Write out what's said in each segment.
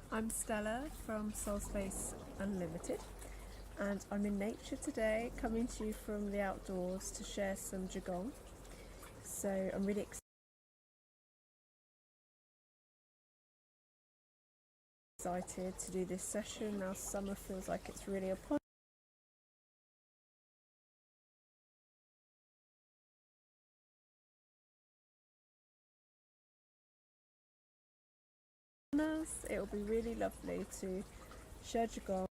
I'm Stella from Solstice Unlimited, and I'm in nature today, coming to you from the outdoors to share some QiGong. So I'm really excited to do this session. Now summer feels like it's really upon us. It'll be really lovely to share QiGong.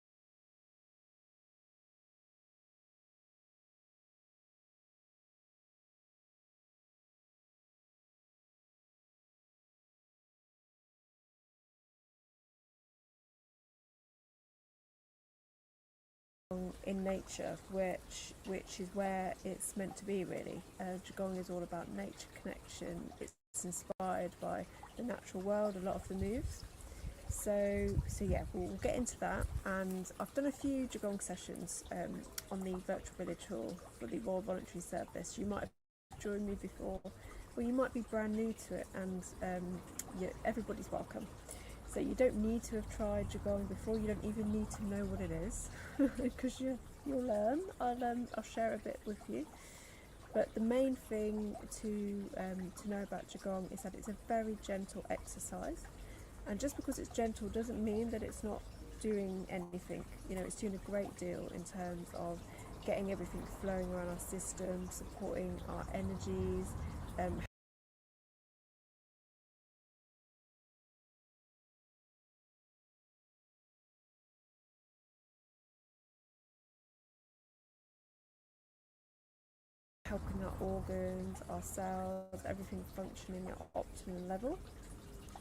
In nature, which is where it's meant to be really. QiGong is all about nature connection. It's inspired by the natural world, a lot of the moves. So yeah, we'll get into that. And I've done a few QiGong sessions on the virtual village hall for the Royal Voluntary service. You might have joined me before, or you might be brand new to it, and everybody's welcome. So you don't need to have tried QiGong before. You don't even need to know what it is, because you'll learn. I'll share a bit with you. But the main thing to know about QiGong is that it's a very gentle exercise. And just because it's gentle doesn't mean that it's not doing anything. You know, it's doing a great deal in terms of getting everything flowing around our system, supporting our energies, helping our organs, our cells, everything functioning at optimal level.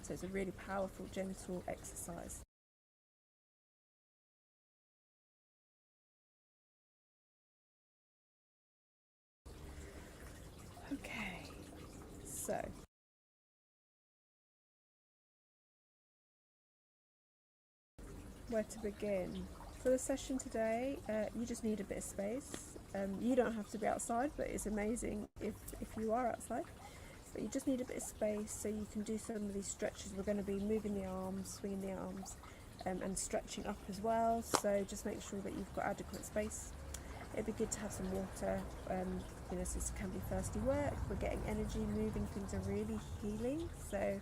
So it's a really powerful, gentle exercise. Okay, so where to begin? For the session today, you just need a bit of space. You don't have to be outside, but it's amazing if you are outside. But you just need a bit of space so you can do some of these stretches. We're going to be moving the arms, swinging the arms, and stretching up as well. So just make sure that you've got adequate space. It'd be good to have some water, so this can be thirsty work. We're getting energy moving, things are really healing. So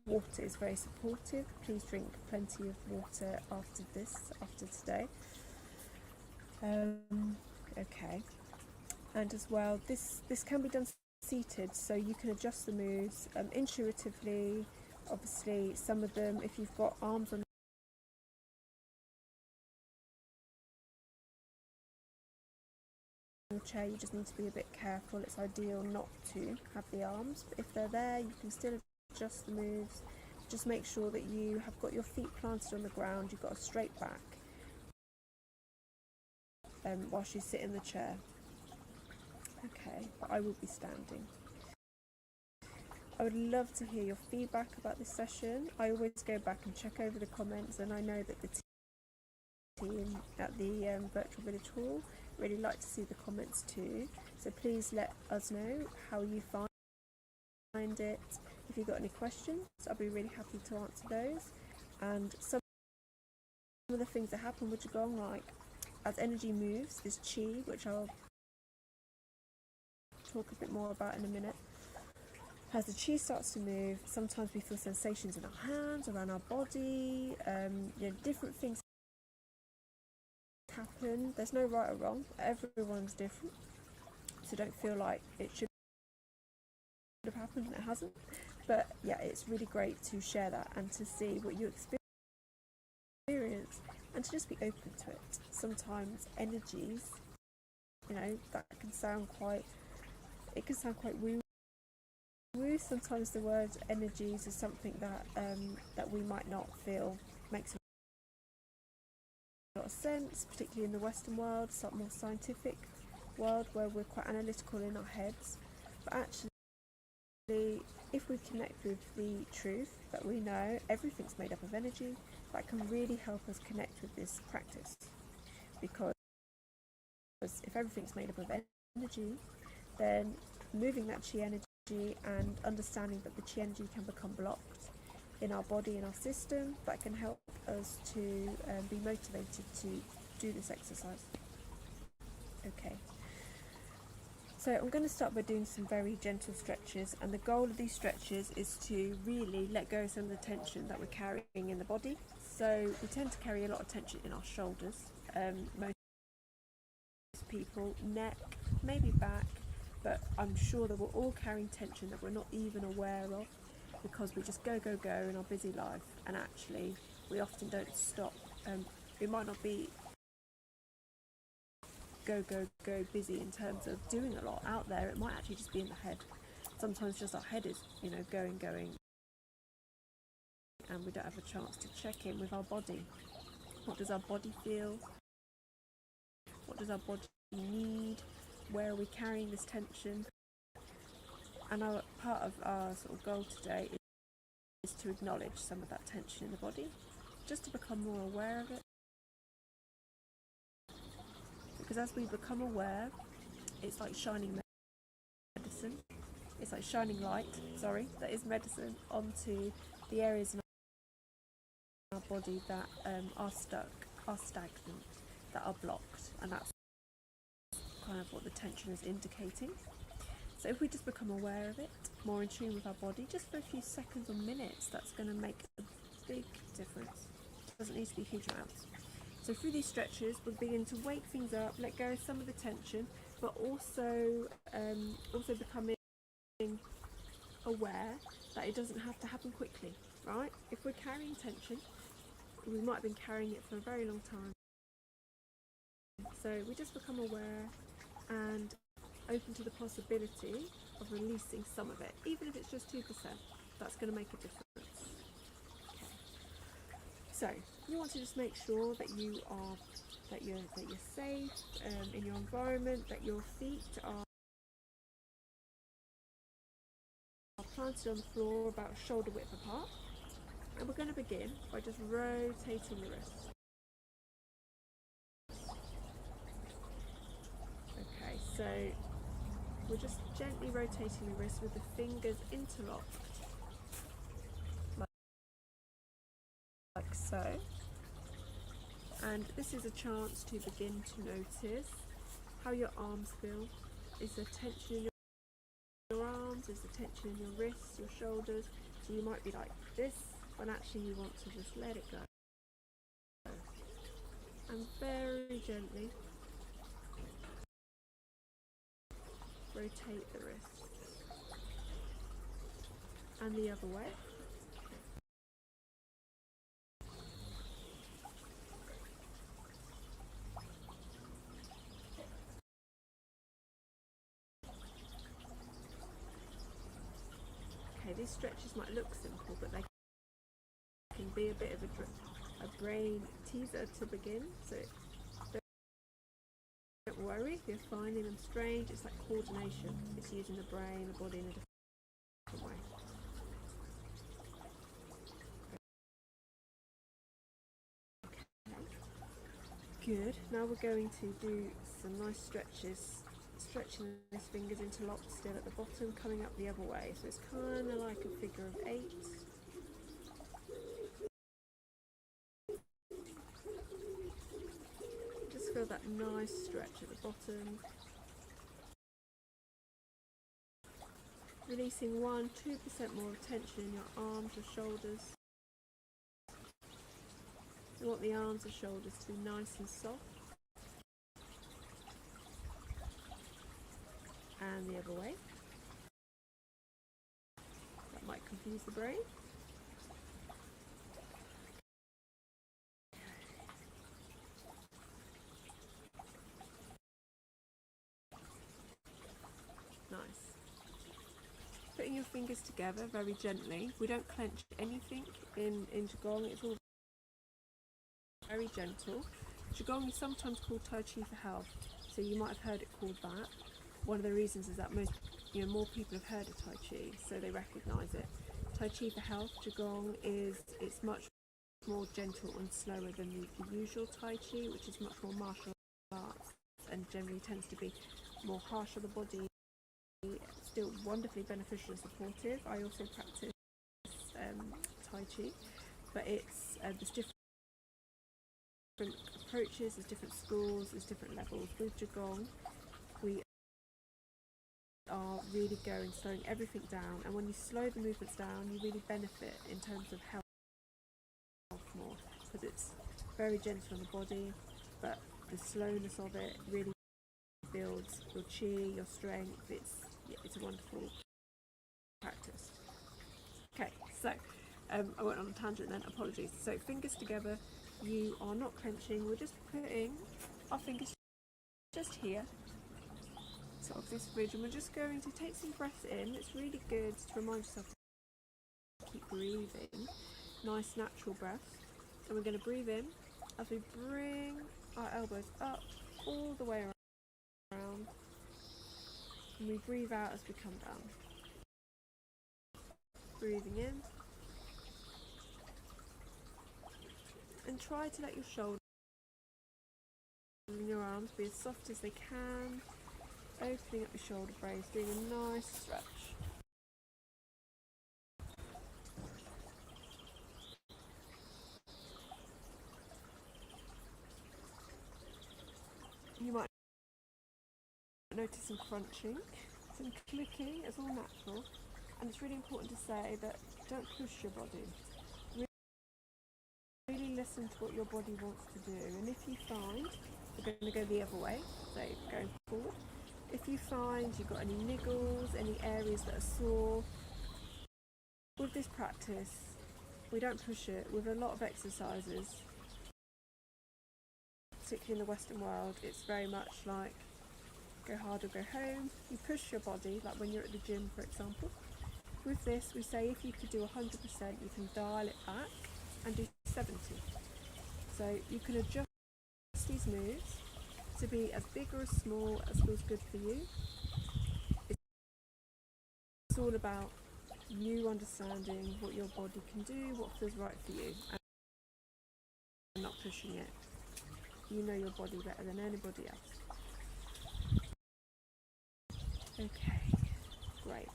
water is very supportive. Please drink plenty of water after today. Okay, and as well, this can be done seated, so you can adjust the moves intuitively. Obviously, some of them, if you've got arms on the chair, you just need to be a bit careful. It's ideal not to have the arms, but if they're there, you can still adjust the moves. Just make sure that you have got your feet planted on the ground, you've got a straight back whilst you sit in the chair. Okay, but I will be standing. I would love to hear your feedback about this session. I always go back and check over the comments, and I know that the team at the Virtual Village Hall really like to see the comments too. So please let us know how you find it. If you've got any questions, I'll be really happy to answer those. And some of the things that happen with QiGong, like as energy moves, there's qi, which I'll talk a bit more about in a minute. As the qi starts to move, sometimes we feel sensations in our hands, around our body, different things happen. There's no right or wrong, everyone's different, so don't feel like it should have happened and it hasn't. But yeah, it's really great to share that and to see what you experience and to just be open to it. Sometimes energies, that can sound quite woo. Sometimes the word energies is something that we might not feel makes a lot of sense, particularly in the Western world, some more scientific world where we're quite analytical in our heads. But actually, if we connect with the truth that we know everything's made up of energy, that can really help us connect with this practice. Because if everything's made up of energy, then moving that qi energy and understanding that the qi energy can become blocked in our body, in our system, that can help us to be motivated to do this exercise. Okay. So I'm going to start by doing some very gentle stretches, and the goal of these stretches is to really let go of some of the tension that we're carrying in the body. So we tend to carry a lot of tension in our shoulders, most people, neck, maybe back, but I'm sure that we're all carrying tension that we're not even aware of, because we just go in our busy life, and actually we often don't stop. It might not be go busy in terms of doing a lot out there. It might actually just be in the head. Sometimes just our head is, going, and we don't have a chance to check in with our body. What does our body feel? What does our body need? Where are we carrying this tension? And part of our sort of goal today is to acknowledge some of that tension in the body, just to become more aware of it. Because as we become aware, it's like shining medicine. It's like shining light, that is medicine, onto the areas in our body that are stuck, are stagnant, that are blocked, and that's kind of what the tension is indicating. So if we just become aware of it, more in tune with our body, just for a few seconds or minutes, that's going to make a big difference. It doesn't need to be huge amounts. So through these stretches, we'll begin to wake things up, let go of some of the tension, but also becoming aware that it doesn't have to happen quickly, right? If we're carrying tension, we might have been carrying it for a very long time. So we just become aware and open to the possibility of releasing some of it, even if it's just 2%. That's going to make a difference. So you want to just make sure that you're safe in your environment, that your feet are planted on the floor about shoulder width apart. And we're going to begin by just rotating the wrists. Okay, so we're just gently rotating the wrists with the fingers interlocked, like so. And this is a chance to begin to notice how your arms feel. Is there tension in your arms? Is there tension in your wrists, your shoulders? So you might be like this, when actually you want to just let it go. And very gently rotate the wrists. And the other way. Okay, these stretches might look simple, but they can be a bit of a brain teaser to begin. So don't worry if you're finding them strange. It's like coordination. It's using the brain, the body in a different way. Good. Now we're going to do some nice stretches, stretching those fingers interlocked still at the bottom, coming up the other way. So it's kind of like a figure of 8. Just feel that nice stretch at the bottom. Releasing 1-2% more tension in your arms, your shoulders. You want the arms and shoulders to be nice and soft. And the other way. That might confuse the brain. Nice. Putting your fingers together very gently. We don't clench anything in QiGong. It's all very gentle. QiGong is sometimes called Tai Chi for health, so you might have heard it called that. One of the reasons is that more people have heard of Tai Chi, so they recognise it. Tai Chi for health, QiGong it's much more gentle and slower than the usual Tai Chi, which is much more martial arts and generally tends to be more harsh on the body. Still wonderfully beneficial and supportive. I also practice Tai Chi, but it's there's different approaches, there's different schools, there's different levels. With QiGong, we are really slowing everything down, and when you slow the movements down, you really benefit in terms of health more, because it's very gentle on the body, but the slowness of it really builds your chi, your strength. It's a wonderful practice. Okay, so I went on a tangent then, apologies. So fingers together, you are not clenching, we're just putting our fingers just here, sort of this ridge, and we're just going to take some breath in. It's really good to remind yourself to keep breathing, nice natural breath. And we're going to breathe in as we bring our elbows up all the way around, and we breathe out as we come down. Breathing in, and try to let your shoulders and your arms be as soft as they can, opening up your shoulder blades, doing a nice stretch. You might notice some crunching, some clicking. It's all natural, and it's really important to say that don't push your body. Really listen to what your body wants to do, and if you find, we're going to go the other way, so going forward. If you find you've got any niggles, any areas that are sore, with this practice, we don't push it. With a lot of exercises, particularly in the Western world, it's very much like go hard or go home. You push your body, like when you're at the gym, for example. With this, we say if you could do 100%, you can dial it back and do 70. So you can adjust these moves to be as big or as small as feels good for you. It's all about you understanding what your body can do, what feels right for you, and not pushing it. You know your body better than anybody else. Okay, great.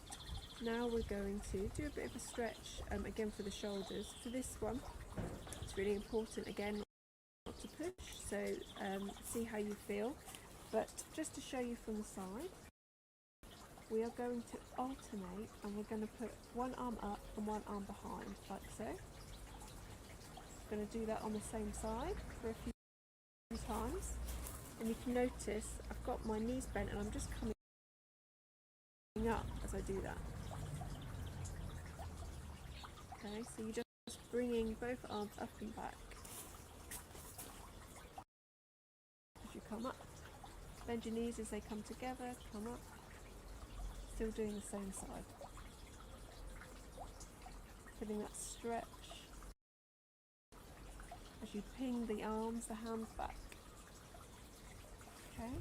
Now we're going to do a bit of a stretch, again for the shoulders. For this one, it's really important, again, not to push, so see how you feel. But just to show you from the side, we are going to alternate, and we're going to put one arm up and one arm behind, like so. I'm going to do that on the same side for a few times, and you can notice I've got my knees bent and I'm just coming up as I do that. Okay, so you're just bringing both arms up and back as you come up. Bend your knees as they come together, come up. Still doing the same side. Feeling that stretch as you ping the arms, the hands back. Okay.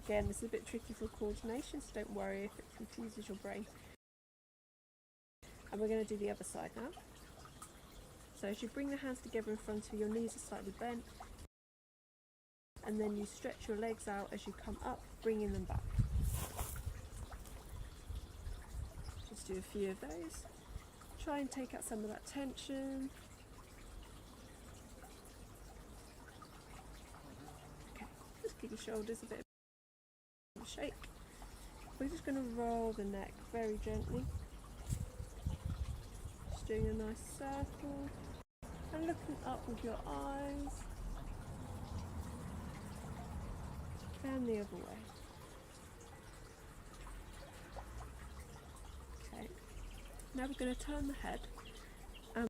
Again, this is a bit tricky for coordination, so don't worry if it confuses your brain. And we're going to do the other side now. So as you bring the hands together in front of you, your knees are slightly bent, and then you stretch your legs out as you come up, bringing them back. Just do a few of those. Try and take out some of that tension. Okay, just give your shoulders a bit of a shake. We're just going to roll the neck very gently. Just doing a nice circle and looking up with your eyes and the other way. Okay, now we're going to turn the head, and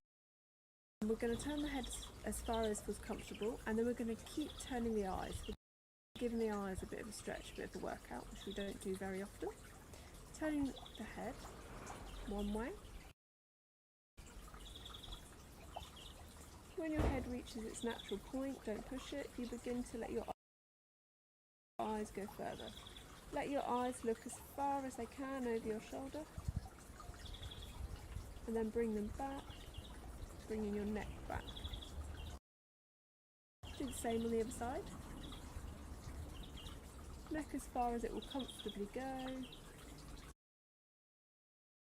we're going to turn the head as far as feels comfortable, and then we're going to keep turning the eyes. We're giving the eyes a bit of a stretch, a bit of a workout, which we don't do very often. Turning the head one way. When your head reaches its natural point, don't push it. You begin to let your eyes go further. Let your eyes look as far as they can over your shoulder, and then bring them back, bringing your neck back. Do the same on the other side. Neck as far as it will comfortably go,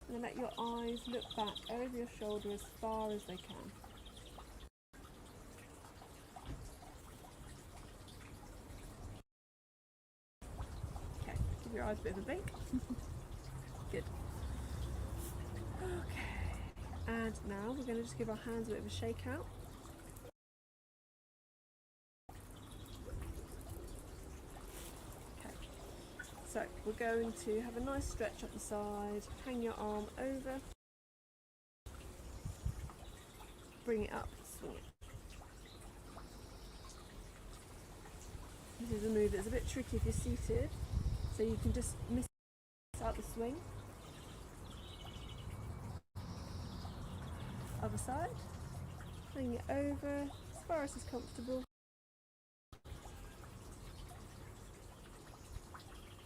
and then let your eyes look back over your shoulder as far as they can. eyes a bit of a blink. Good. Okay, and now we're going to just give our hands a bit of a shake out. Okay, so we're going to have a nice stretch up the side, hang your arm over, bring it up, swing it. This is a move that's a bit tricky if you're seated, so you can just miss out the swing. Other side, hang it over as far as is comfortable.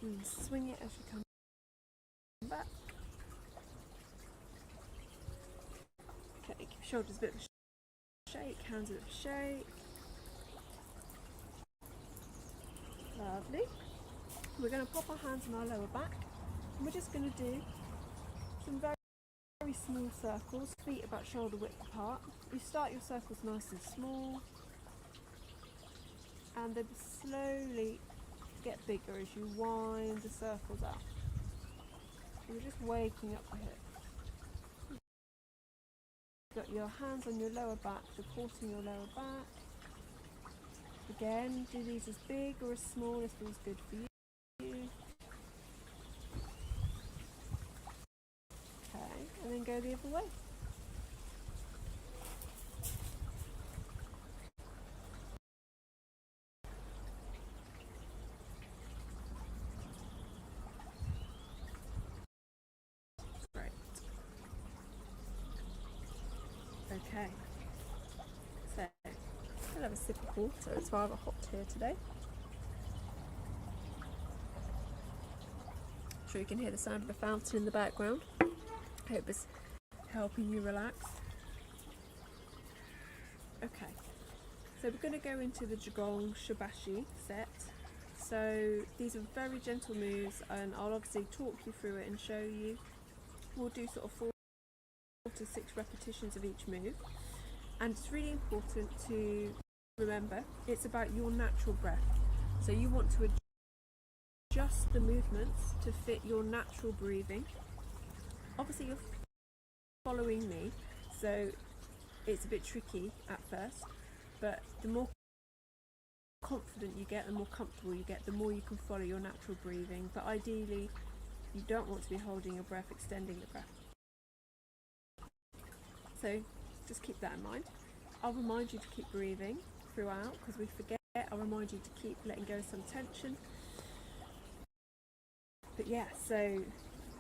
And swing it as you come back. Okay, give your shoulders a bit of a shake, hands a bit of a shake. Lovely. We're going to pop our hands on our lower back, and we're just going to do some very small circles, feet about shoulder width apart. You start your circles nice and small, and then slowly get bigger as you wind the circles out. So you're just waking up the hips. You've got your hands on your lower back, supporting your lower back. Again, do these as big or as small as feels good for you. Okay, and then go the other way. Great. Okay. So, I'll have a sip of water. It's rather hot here today. I'm sure you can hear the sound of the fountain in the background. I hope it's helping you relax. Okay, so we're going to go into the QiGong Shibashi set. So these are very gentle moves, and I'll obviously talk you through it and show you. We'll do sort of 4 to 6 repetitions of each move, and it's really important to remember it's about your natural breath. So you want to adjust the movements to fit your natural breathing. Obviously you're following me, so it's a bit tricky at first, but the more confident you get, the more comfortable you get, the more you can follow your natural breathing. But ideally you don't want to be holding your breath, extending the breath. So just keep that in mind. I'll remind you to keep breathing throughout because we forget. I'll remind you to keep letting go of some tension. But yeah, so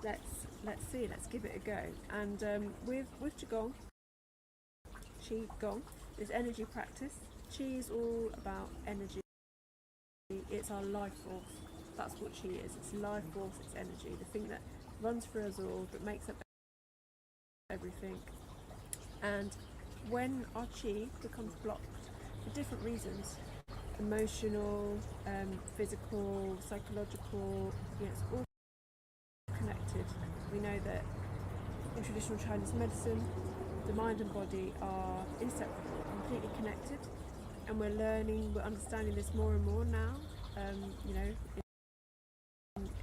let's see, let's give it a go. And with QiGong, QiGong is energy practice. Qi is all about energy. It's our life force. That's what Qi is. It's life force, it's energy, the thing that runs through us all, that makes up everything. And when our Qi becomes blocked for different reasons, emotional, physical, psychological, it's all connected. We know that in traditional Chinese medicine, the mind and body are inseparable, completely connected, and we're understanding this more and more now,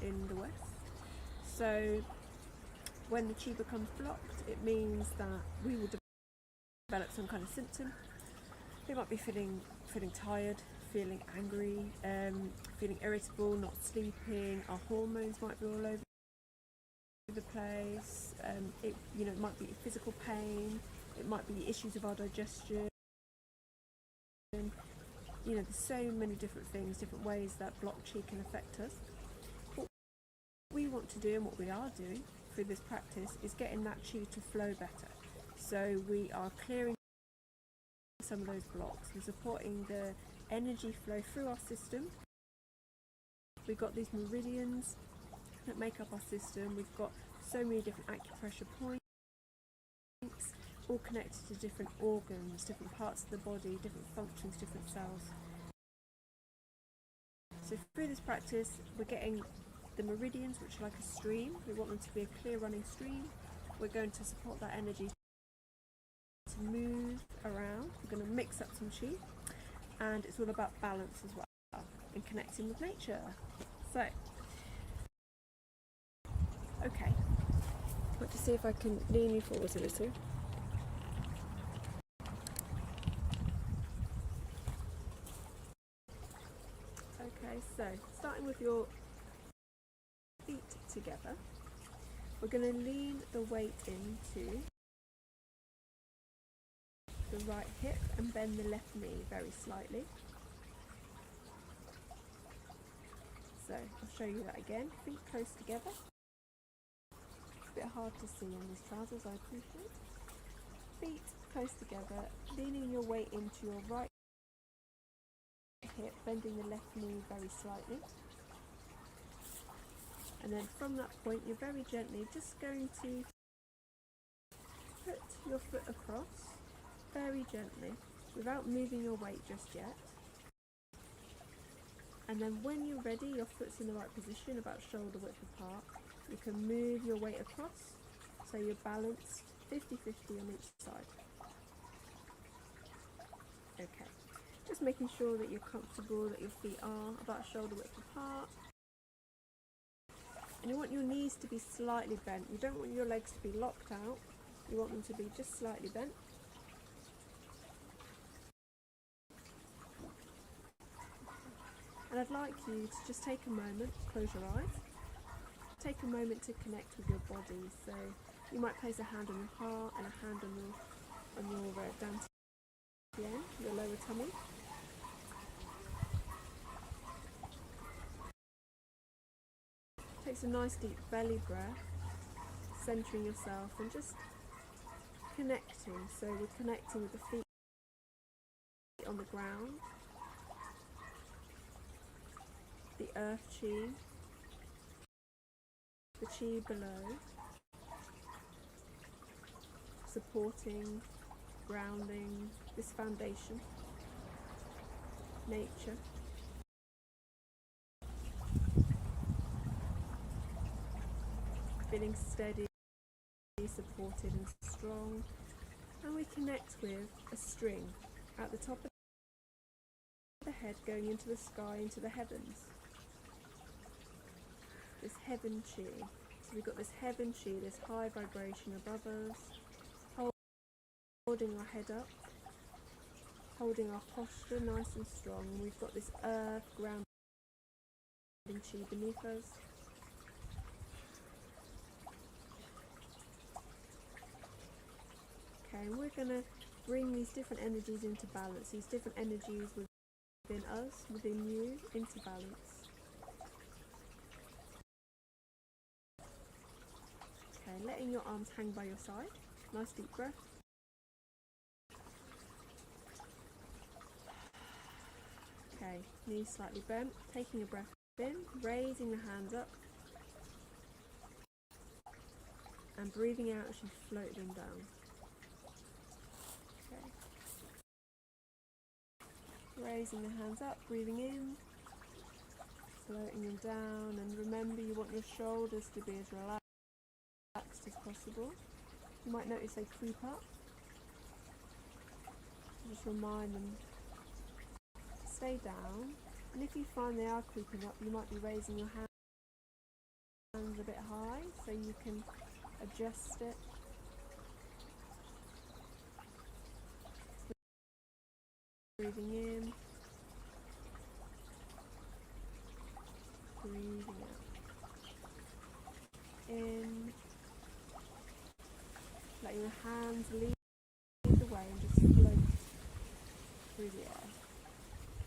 in the West. So when the Qi becomes blocked, it means that we will develop some kind of symptom. We might be feeling tired, feeling angry, feeling irritable, not sleeping. Our hormones might be all over the place. It might be physical pain. It might be issues of our digestion. There's so many different things, different ways that blocked Qi can affect us. What we want to do, and what we are doing through this practice, is getting that Qi to flow better. So we are clearing some of those blocks and supporting the energy flow through our system. We've got these meridians that make up our system. We've got so many different acupressure points, all connected to different organs, different parts of the body, different functions, different cells. So through this practice, we're getting the meridians, which are like a stream. We want them to be a clear running stream. We're going to support that energy to move around. We're going to mix up some Qi, and it's all about balance as well and connecting with nature. So Okay, let's just see if I can lean you forwards a little. Okay, so starting with your feet together, we're going to lean the weight into the right hip and bend the left knee very slightly. So I'll show you that again. Feet close together. It's a bit hard to see in these trousers, I appreciate. Feet close together, leaning your weight into your right hip, bending the left knee very slightly. And then from that point, you're very gently just going to put your foot across, very gently, without moving your weight just yet. And then when you're ready, your foot's in the right position, about shoulder width apart, you can move your weight across, so you're balanced 50-50 on each side. Okay, just making sure that you're comfortable, that your feet are about shoulder width apart. And you want your knees to be slightly bent. You don't want your legs to be locked out, you want them to be just slightly bent. And I'd like you to just take a moment, close your eyes, take a moment to connect with your body. So you might place a hand on your heart and a hand on your dantian, your lower tummy. Take a nice deep belly breath, centering yourself and just connecting. So we're connecting with the feet on the ground, the earth chi, the chi below, supporting, grounding this foundation, nature. Feeling steady, supported and strong. And we connect with a string at the top of the head going into the sky, into the heavens. This heaven chi. So we've got this heaven chi, this high vibration above us, holding our head up, holding our posture nice and strong. We've got this earth grounding chi beneath us. Okay, and we're going to bring these different energies into balance, these different energies within us, within you, into balance. Okay, letting your arms hang by your side. Nice deep breath. Okay, knees slightly bent, taking a breath in, raising the hands up and breathing out as you float them down. Okay. Raising the hands up, breathing in, floating them down, and remember you want your shoulders to be as relaxed as possible. You might notice they creep up. Just remind them to stay down, and if you find they are creeping up, you might be raising your hands a bit high so you can adjust it. Breathing in, breathing out. In, let your hands lead the way and just float through the air.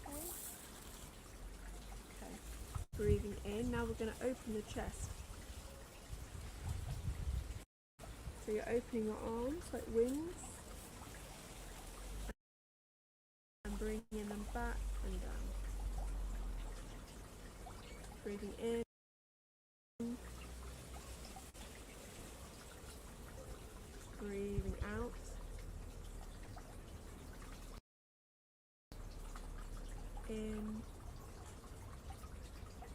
Okay. Okay. Breathing in. Now we're going to open the chest. So you're opening your arms like wings and bringing them back and down. Breathing in. Breathing out. In.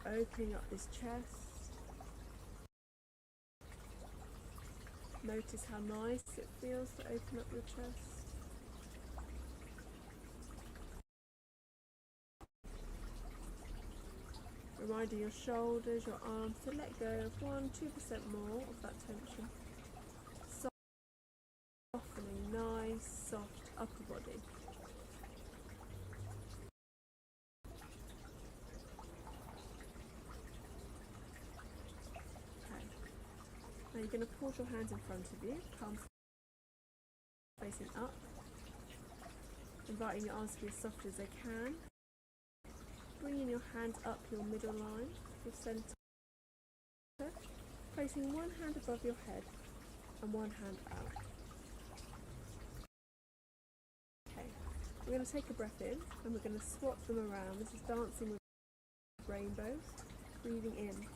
Opening up this chest. Notice how nice it feels to open up your chest. reminding your shoulders, your arms to let go of 1-2% more of that tension. Softening, nice, soft upper body. Okay. Now you're going to pause your hands in front of you, palms facing up, inviting your arms to be as soft as they can. Bringing your hands up your middle line, your centre, placing one hand above your head and one hand out. Okay, we're going to take a breath in and we're going to swap them around. This is dancing with rainbows. Breathing in.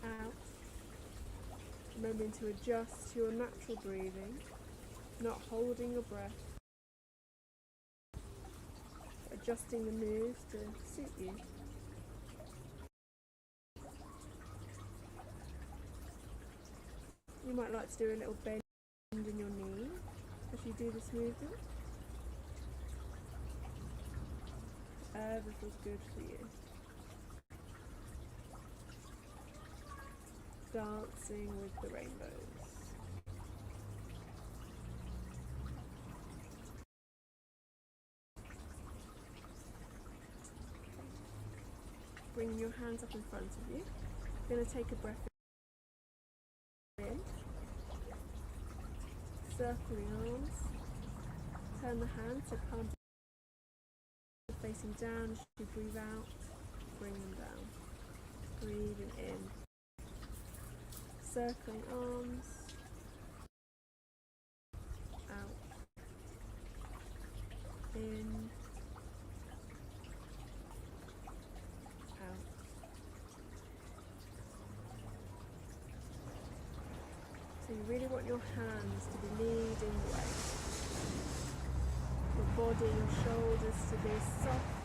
Out. Remembering to adjust to your natural breathing, not holding your breath. Adjusting the moves to suit you. You might like to do a little bend in your knee as you do this movement. Whatever feels good for you. Dancing with the rainbows. Bring your hands up in front of you. You're going to take a breath in. Circle the arms. Turn the hands so palms are facing down as you breathe out. Bring them down. Breathing in. Circling arms. Out. In. So you really want your hands to be leading the way. Your body, your shoulders to be as soft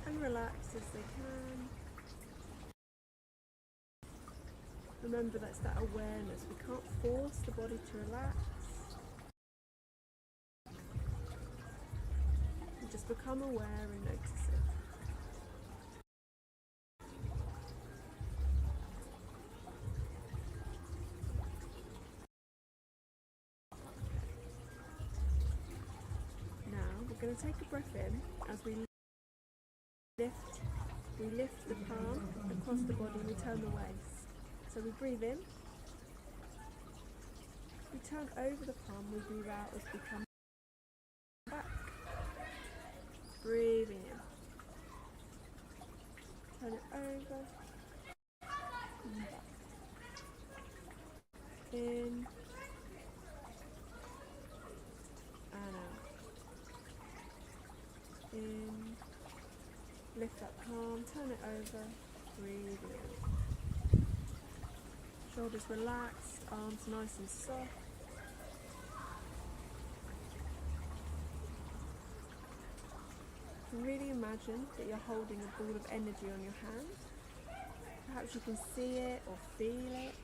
and relaxed as they can. Remember, that's that awareness. We can't force the body to relax. You just become aware and notice it. We're going to take a breath in as we lift the palm across the body, we turn the waist. So we breathe in, we turn over the palm, we breathe out as we come back. Breathing in. Turn it over and back. In and out. In, lift that palm, turn it over, breathe in. Shoulders relaxed, arms nice and soft. You can really imagine that you're holding a ball of energy on your hand. Perhaps you can see it or feel it.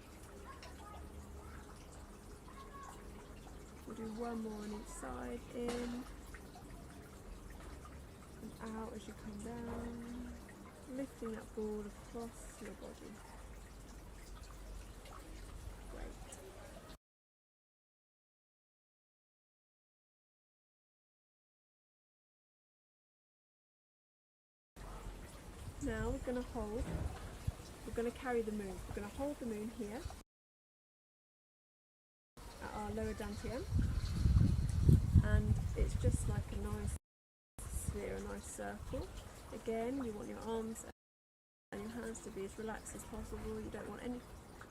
We'll do one more on each side, in. And out as you come down, lifting that ball across your body. Great. Now we're going to carry the moon. We're going to hold the moon here at our lower dantian, and it's just like a nice sphere, a nice circle. Again, you want your arms and your hands to be as relaxed as possible. You don't want any,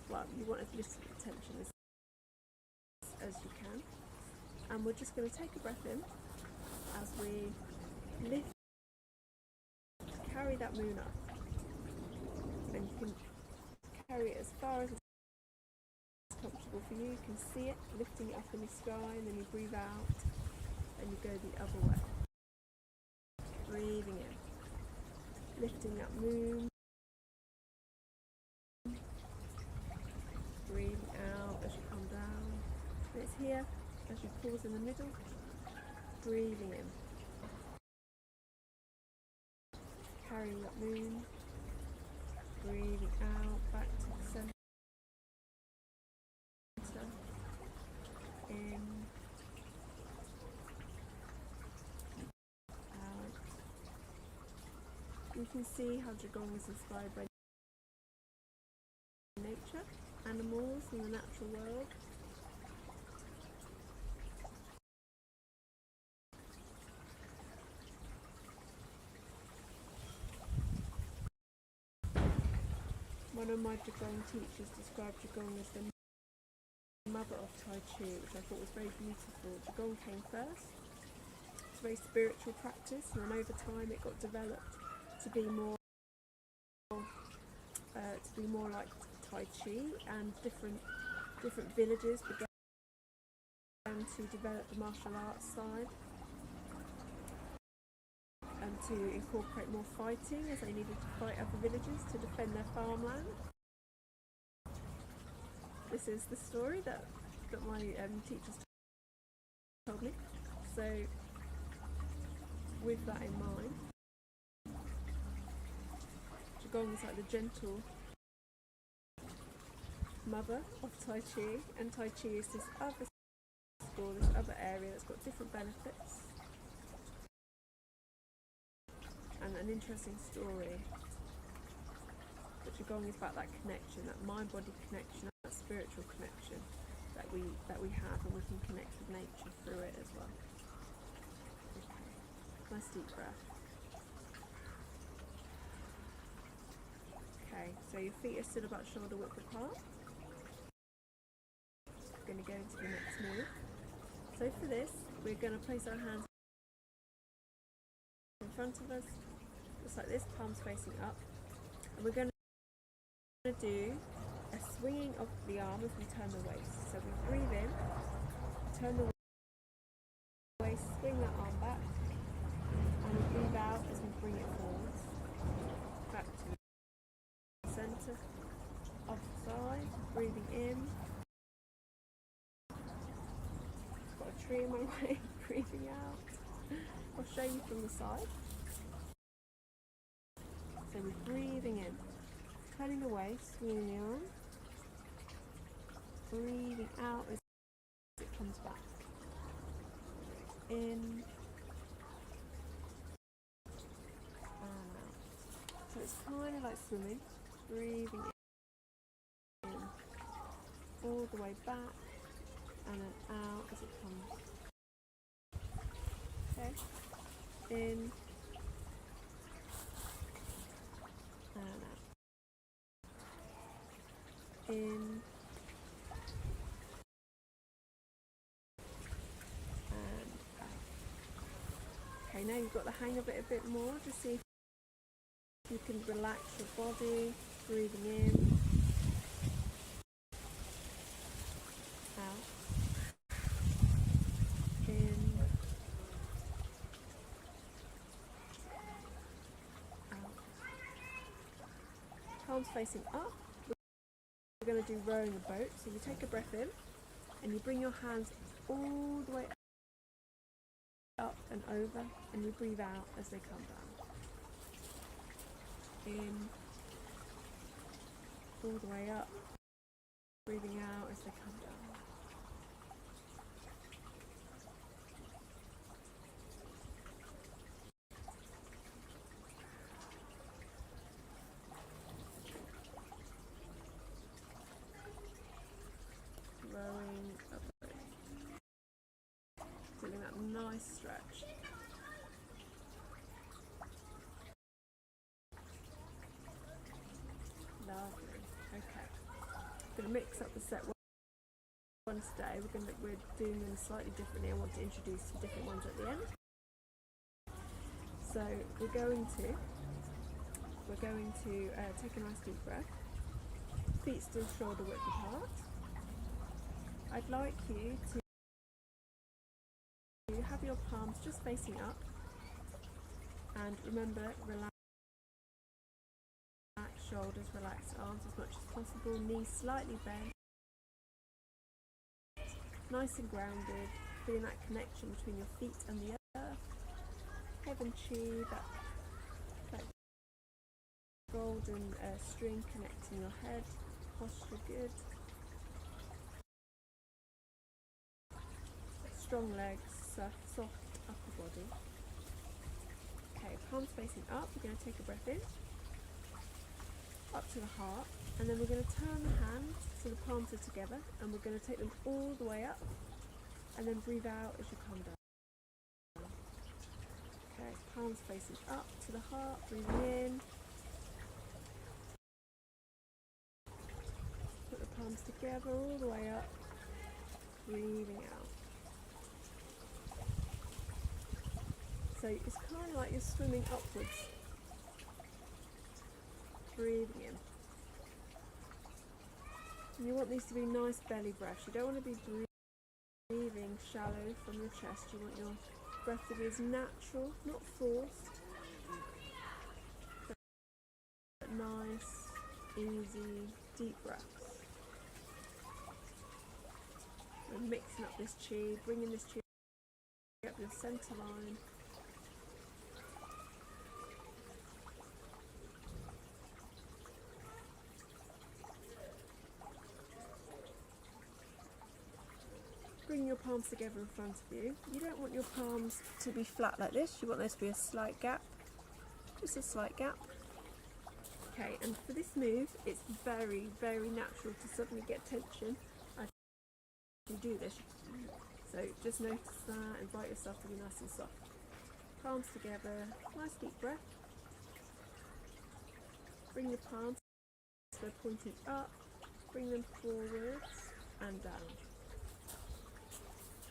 well, you want as little tension as you can. And we're just going to take a breath in as we lift, carry that moon up. And you can carry it as far as it's comfortable for you. You can see it lifting it up in the sky, and then you breathe out and you go the other way. Breathing in, lifting that moon, breathing out as you come down. And it's here as you pause in the middle, breathing in, carrying that moon, breathing out back to the centre, in, out. You can see how QiGong is inspired by nature, animals and the natural world. One of my QiGong teachers described QiGong as the mother of Tai Chi, which I thought was very beautiful. QiGong came first. It's a very spiritual practice, and then over time it got developed to be more like Tai Chi, and different villages began to develop the martial arts side and to incorporate more fighting, as they needed to fight other villages to defend their farmland. This is the story that my teachers told me. So with that in mind, QiGong is like the gentle mother of Tai Chi, and Tai Chi is this other school, this other area that's got different benefits. And an interesting story. But QiGong is about that connection, that mind-body connection, that spiritual connection that we have, and we can connect with nature through it as well. Okay, nice deep breath. Okay, so your feet are still about shoulder width apart. We're going to go into the next move. So for this, we're going to place our hands in front of us, just like this, palms facing up, and we're going to do a swinging of the arm as we turn the waist. So we breathe in, turn the waist, swing that arm back, and we breathe out as we bring it forwards, back to the centre, off the side, breathing in. Got a tree in my way, breathing out. I'll show you from the side. So we're breathing in, turning the waist, swinging the arm, breathing out as it comes back. In and out. So it's kind of like swimming, breathing in, all the way back, and then out as it comes. Okay, in and out. In and out. Okay, now you've got the hang of it a bit more. Just see if you can relax your body, breathing in, out, in, out. Palms facing up. We're going to do rowing a boat. So you take a breath in and you bring your hands all the way up and over, and you breathe out as they come down. In, all the way up, breathing out as they come down. Rowing a boat. Feeling that nice stretch. Lovely. Okay. I'm going to mix up the set one today. We're doing them slightly differently. I want to introduce some different ones at the end. So we're going to take a nice deep breath. Feet still shoulder width apart. I'd like you to have your palms just facing up, and remember, relax shoulders, relax arms as much as possible, knees slightly bent, nice and grounded, feeling that connection between your feet and the earth. Heaven Chi, that golden string connecting your head. Posture good. Strong legs, soft upper body. Okay, palms facing up. We're going to take a breath in, up to the heart, and then we're going to turn the hands so the palms are together, and we're going to take them all the way up, and then breathe out as you come down. Okay, palms facing up to the heart, breathing in. Put the palms together all the way up, breathing out. So it's kind of like you're swimming upwards, breathing in. And you want these to be nice belly breaths. You don't want to be breathing shallow from your chest. You want your breath to be as natural, not forced, but nice, easy, deep breaths. And mixing up this chi, bringing this chi up your centre line. Bring your palms together in front of you. You don't want your palms to be flat like this. You want there to be a slight gap. Just a slight gap. Okay, and for this move, it's very, very natural to suddenly get tension as you do this. So just notice that, invite yourself to be nice and soft. Palms together, nice deep breath. Bring your palms so they're pointing up. Bring them forwards and down.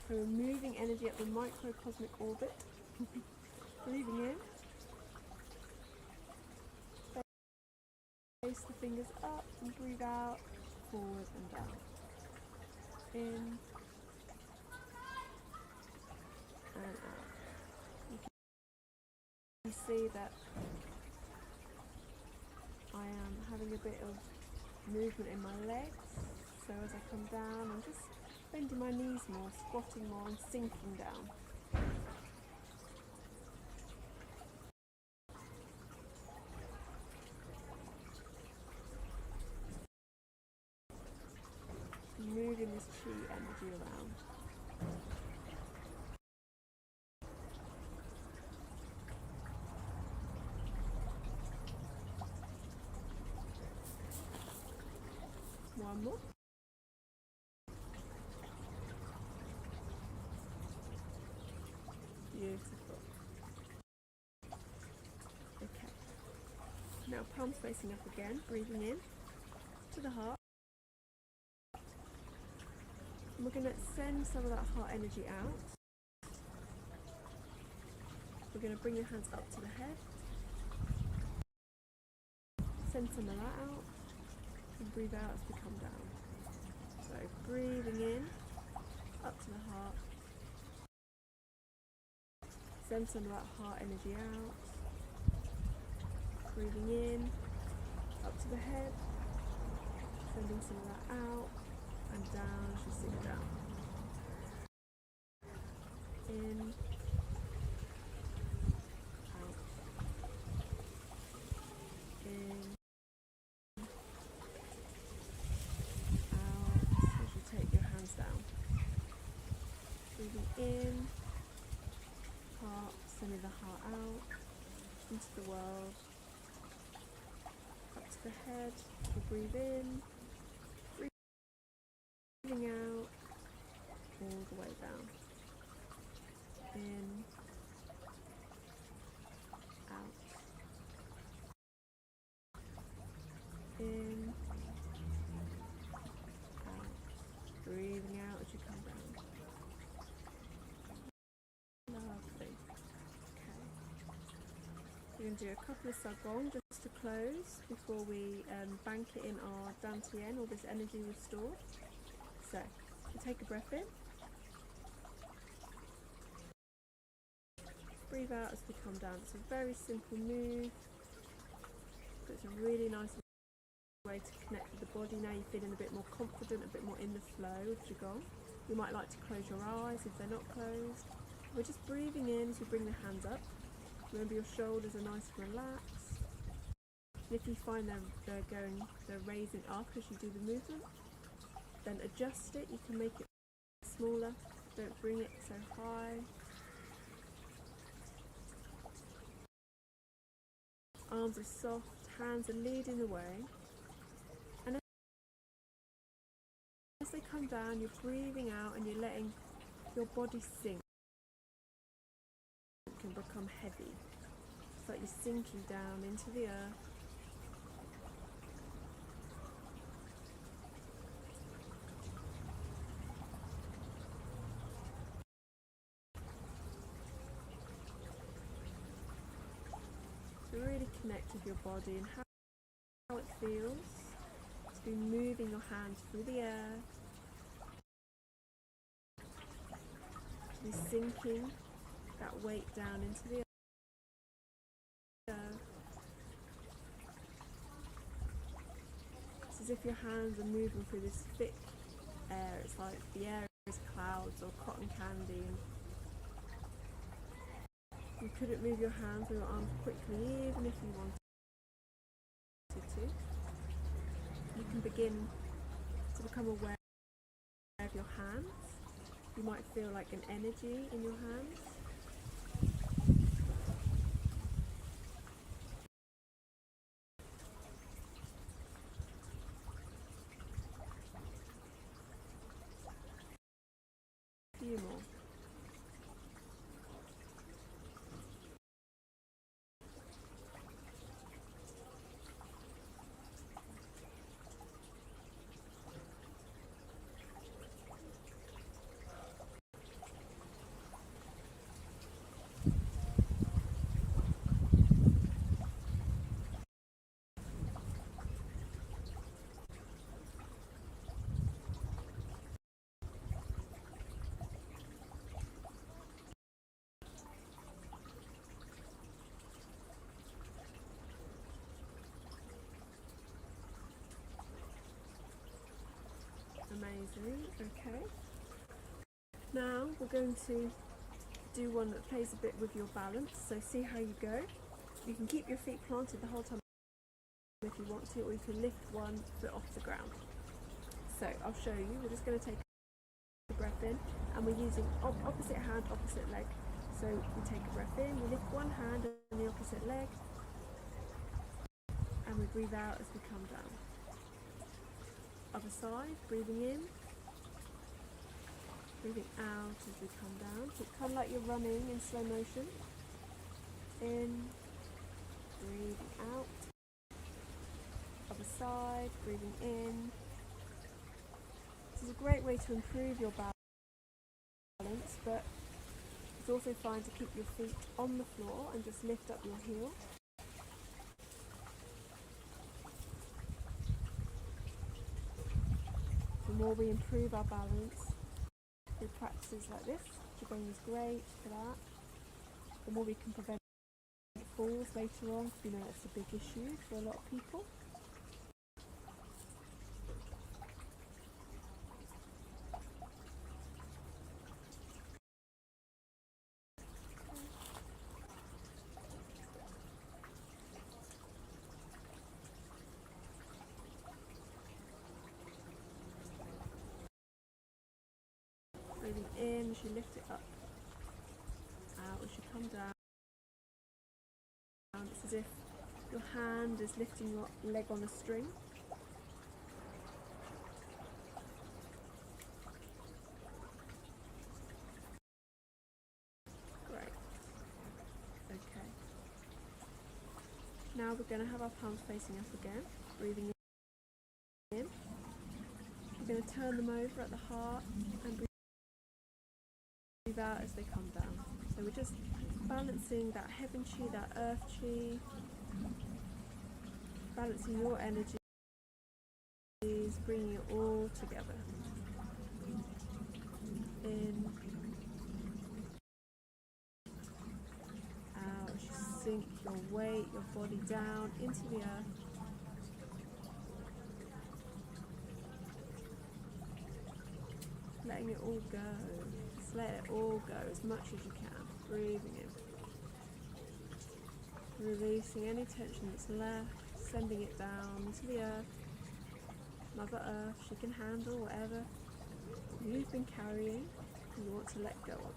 So we're moving energy up the microcosmic orbit. Breathing in. Face the fingers up and breathe out, forward and down. In and out. You can see that I am having a bit of movement in my legs. So as I come down, I'm just bending my knees more, squatting more and sinking down. Moving this chi energy around. One more. Beautiful. Okay. Now palms facing up again, breathing in to the heart. And we're going to send some of that heart energy out. We're going to bring your hands up to the head. Send some of that out. And breathe out as we come down. So breathing in, up to the heart. Send some of that heart energy out. Breathing in, up to the head. Sending some of that out and down as you sink down. In, out, in, out as you take your hands down. Breathing in, heart, sending the heart out into the world, up to the head. We'll breathe in, breathing out, all the way down. In, out, in, out, breathing out as you come down. Lovely. Okay. We're going to do a couple of QiGong just to close before we bank it in our Dantian, all this energy restored. So, we'll take a breath in. Breathe out as we come down. It's a very simple move, but it's a really nice way to connect with the body. Now you're feeling a bit more confident, a bit more in the flow of QiGong. You might like to close your eyes if they're not closed. We're just breathing in as you bring the hands up. Remember your shoulders are nice and relaxed. And if you find they're raising up as you do the movement, then adjust it. You can make it smaller. Don't bring it so high. Arms are soft, hands are leading the way. And as they come down, you're breathing out and you're letting your body sink and become heavy. It's like you're sinking down into the earth. So really connect with your body and how it feels to be moving your hands through the air, to be sinking that weight down into the earth. It's as if your hands are moving through this thick air. It's like the air is clouds or cotton candy. You couldn't move your hands or your arms quickly even if you wanted to. You can begin to become aware of your hands. You might feel like an energy in your hands. A few more. Amazing, okay. Now we're going to do one that plays a bit with your balance, so see how you go. You can keep your feet planted the whole time if you want to, or you can lift one foot off the ground. So I'll show you. We're just going to take a breath in, and we're using opposite hand, opposite leg. So we take a breath in, we lift one hand on the opposite leg, and we breathe out as we come down. Other side, breathing in, breathing out as we come down. So it's kind of like you're running in slow motion. In, breathing out. Other side, breathing in. This is a great way to improve your balance, but it's also fine to keep your feet on the floor and just lift up your heel. The more we improve our balance through practices like this, QiGong is great for that. The more we can prevent falls later on, because we know that's a big issue for a lot of people. Breathing in as you lift it up, out as you come down. It's as if your hand is lifting your leg on a string. Great. Okay. Now we're going to have our palms facing up again, breathing in. We're going to turn them over at the heart and breathe out as they come down. So we're just balancing that heaven chi, that earth chi, balancing your energies, bringing it all together. In, out, as you sink your weight, your body down into the earth. letting it all go. Just let it all go as much as you can. Breathing in. Releasing any tension that's left, sending it down to the earth. Mother Earth, she can handle whatever you've been carrying and you want to let go of.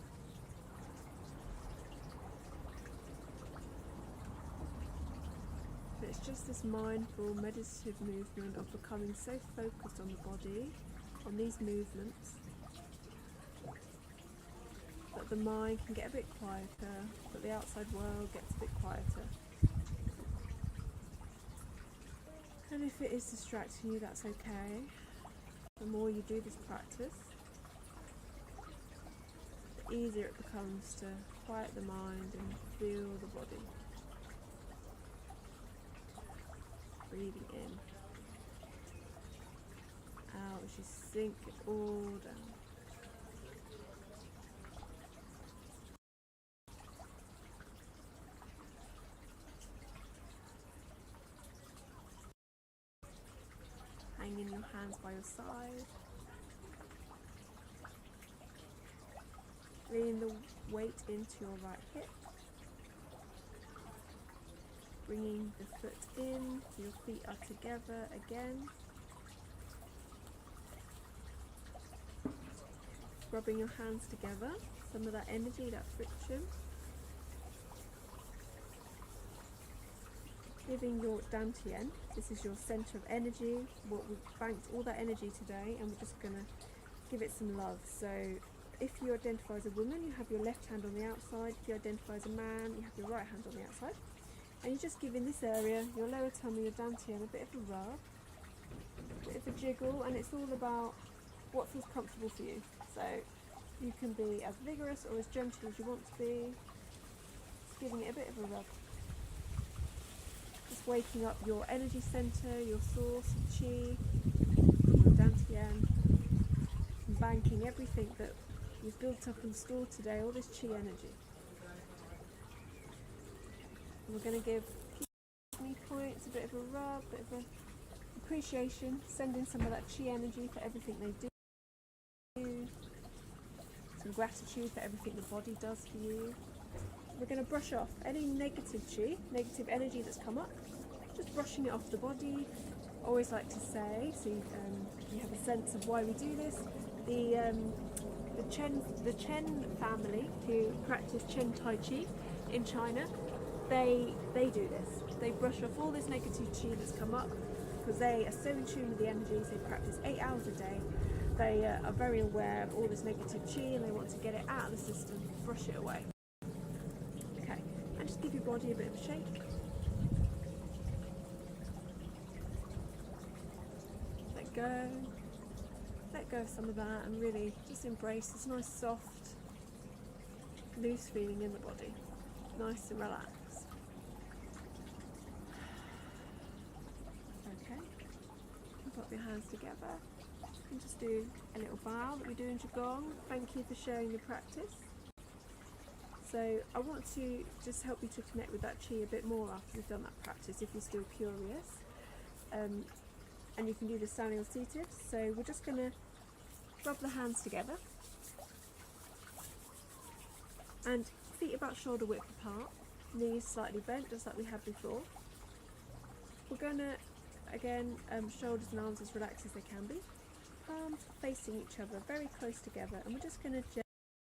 But it's just this mindful, meditative movement of becoming so focused on the body, on these movements, that the mind can get a bit quieter, that the outside world gets a bit quieter. And if it is distracting you, that's okay. The more you do this practice, the easier it becomes to quiet the mind and feel the body. Breathing in, out as you sink it all down. Hanging your hands by your side. Lean the weight into your right hip. Bringing the foot in, so your feet are together again. Rubbing your hands together, some of that energy, that friction. Giving your dantian, this is your centre of energy. We've banked all that energy today and we're just going to give it some love. So if you identify as a woman, you have your left hand on the outside. If you identify as a man, you have your right hand on the outside. And you're just giving this area, your lower tummy, your dantian, a bit of a rub, a bit of a jiggle, and it's all about what feels comfortable for you. So you can be as vigorous or as gentle as you want to be, just giving it a bit of a rub. Just waking up your energy centre, your source of chi, your dantian, and banking everything that you've built up and stored today, all this chi energy. We're going to give knee points a bit of a rub, a bit of a appreciation, sending some of that chi energy for everything they do, some gratitude for everything the body does for you. We're going to brush off any negative chi, negative energy that's come up, just brushing it off the body. I always like to say, so you have a sense of why we do this, the Chen family who practice Chen Tai Chi in China, they do this. They brush off all this negative chi that's come up because they are so in tune with the energies. They practice 8 hours a day. They are very aware of all this negative chi and they want to get it out of the system, brush it away. Okay, and just give your body a bit of a shake. Let go. Let go of some of that and really just embrace this nice soft, loose feeling in the body. Nice and relaxed. Okay, put your hands together and just do a little bow that we do in QiGong. Thank you for sharing your practice. So I want to just help you to connect with that chi a bit more after you've done that practice if you're still curious. And you can do this standing or seated. So we're just going to rub the hands together and feet about shoulder width apart, knees slightly bent just like we had before. We're going to again shoulders and arms as relaxed as they can be, palms facing each other very close together, and we're just going to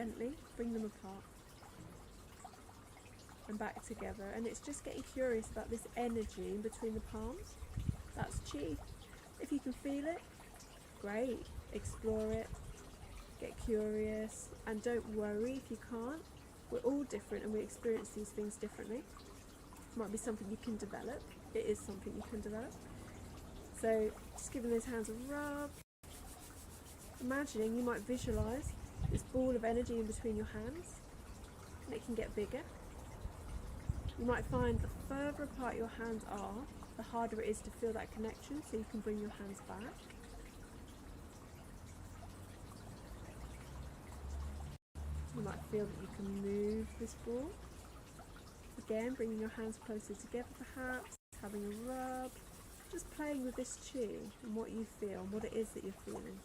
gently bring them apart and back together. And it's just getting curious about this energy in between the palms. That's chi. If you can feel it, great, explore it, get curious, and don't worry if you can't. We're all different and we experience these things differently. It might be something you can develop. It is something you can develop. So just giving those hands a rub. Imagining you might visualise this ball of energy in between your hands, and it can get bigger. You might find the further apart your hands are, the harder it is to feel that connection, so you can bring your hands back. You might feel that you can move this ball. Again, bringing your hands closer together perhaps, having a rub, just playing with this chi and what you feel and what it is that you're feeling.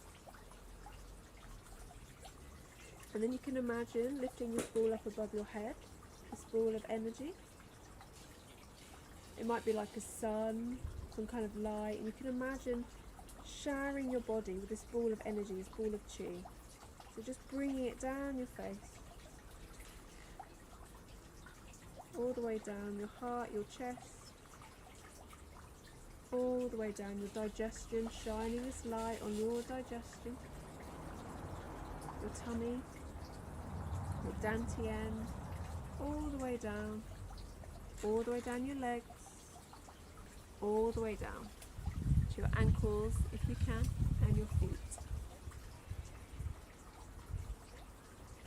And then you can imagine lifting this ball up above your head, this ball of energy. It might be like a sun, some kind of light, and you can imagine showering your body with this ball of energy, this ball of chi. So just bringing it down your face, all the way down your heart, your chest, all the way down your digestion, shining this light on your digestion, your tummy, your dantian, all the way down your legs, all the way down to your ankles if you can, and your feet.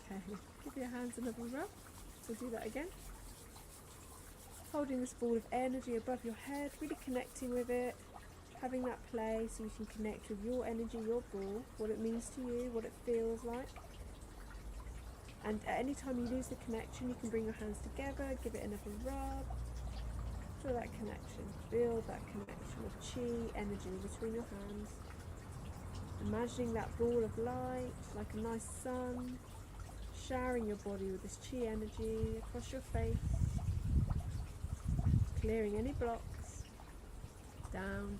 Okay, give your hands another rub. So do that again. Holding this ball of energy above your head, really connecting with it, having that play so you can connect with your energy, your ball, what it means to you, what it feels like. And at any time you lose the connection, you can bring your hands together, give it another rub. Feel that connection, build that connection of chi energy between your hands. Imagining that ball of light, like a nice sun, showering your body with this chi energy across your face, clearing any blocks, down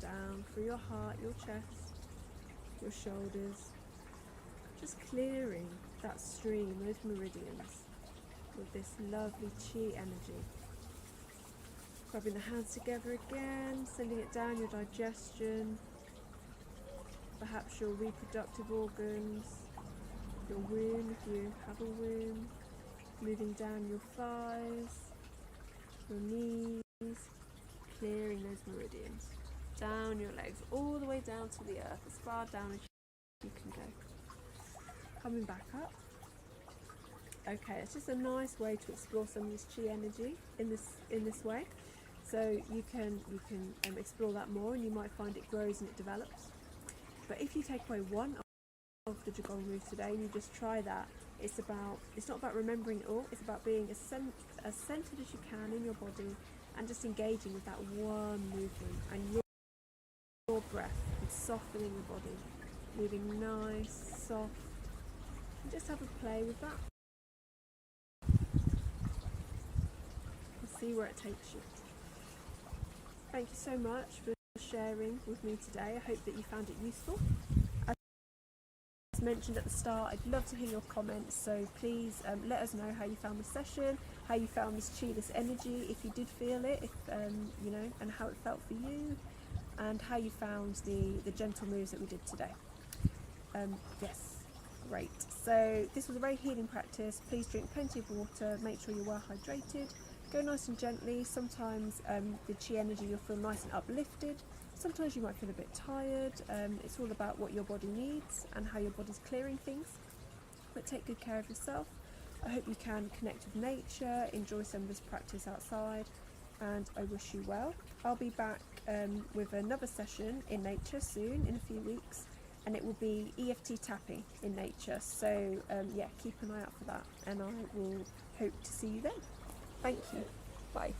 through your heart, your chest, your shoulders, just clearing that stream, those meridians, with this lovely chi energy. Rubbing the hands together again, sending it down your digestion, perhaps your reproductive organs, your womb if you have a womb, moving down your thighs, your knees, clearing those meridians, down your legs, all the way down to the earth, as far down as you can go. Coming back up. Okay, it's just a nice way to explore some of this chi energy in this way. So you can explore that more, and you might find it grows and it develops. But if you take away one of the QiGong moves today and you just try that, it's not about remembering it all. It's about being as centered as you can in your body and just engaging with that one movement and your breath and softening the body, moving nice, soft, and just have a play with that. And see where it takes you. Thank you so much for sharing with me today. I hope that you found it useful. As mentioned at the start, I'd love to hear your comments, so please let us know how you found the session, how you found this chi, this energy, if you did feel it, and how it felt for you, and how you found the gentle moves that we did today. Yes, great. So this was a very healing practice. Please drink plenty of water, make sure you're well hydrated. Go nice and gently. Sometimes the chi energy, you'll feel nice and uplifted. Sometimes you might feel a bit tired. It's all about what your body needs and how your body's clearing things. But take good care of yourself. I hope you can connect with nature, enjoy some of this practice outside, and I wish you well. I'll be back with another session in nature soon, in a few weeks, and it will be EFT tapping in nature. So yeah, keep an eye out for that, and I will hope to see you then. Thank you. Bye.